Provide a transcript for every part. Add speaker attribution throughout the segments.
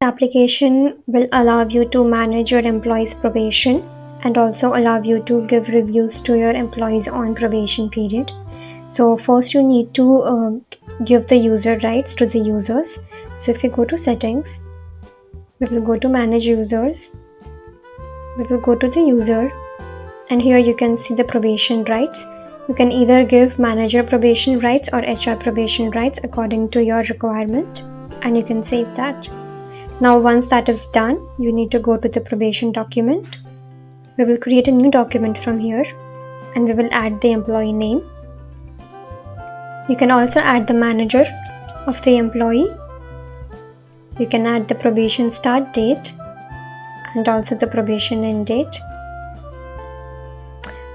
Speaker 1: The application will allow you to manage your employees' probation and also allow you to give reviews to your employees on probation period. So first you need to give the user rights to the users. So if you go to settings, we will go to manage users, we will go to the user, and here you can see the probation rights. You can either give manager probation rights or HR probation rights according to your requirement, and you can save that. Now once that is done, you need to go to the probation document. We will create a new document from here and we will add the employee name. You can also add the manager of the employee. You can add the probation start date and also the probation end date.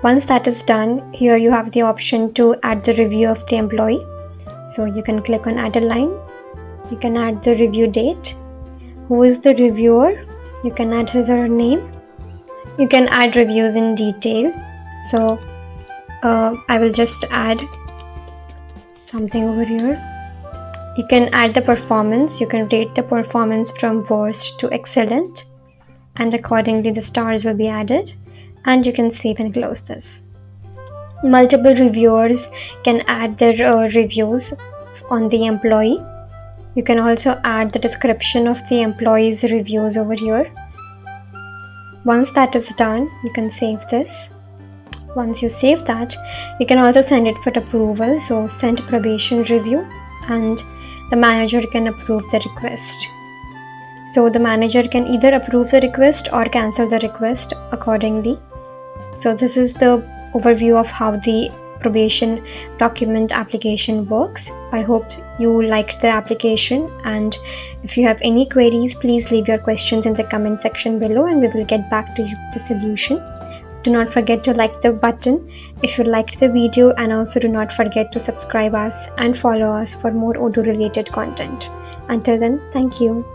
Speaker 1: Once that is done, here you have the option to add the review of the employee. So you can click on add a line. You can add the review date. Who is the reviewer? You can add his or her name. You can add reviews in detail. So I will just add something over here. You can add the performance. You can rate the performance from worst to excellent, and accordingly the stars will be added, and you can save and close this. Multiple reviewers can add their reviews on the employee. You can also add the description of the employee's reviews over here. Once that is done, you can save this. Once you save that, you can also send it for approval. So send probation review, and the manager can approve the request. So the manager can either approve the request or cancel the request accordingly. So this is the overview of how the probation document application works. I hope you liked the application, and if you have any queries, please leave your questions in the comment section below and we will get back to you with the solution. Do not forget to like the button if you liked the video, and also do not forget to subscribe us and follow us for more Odoo related content. Until then, thank you.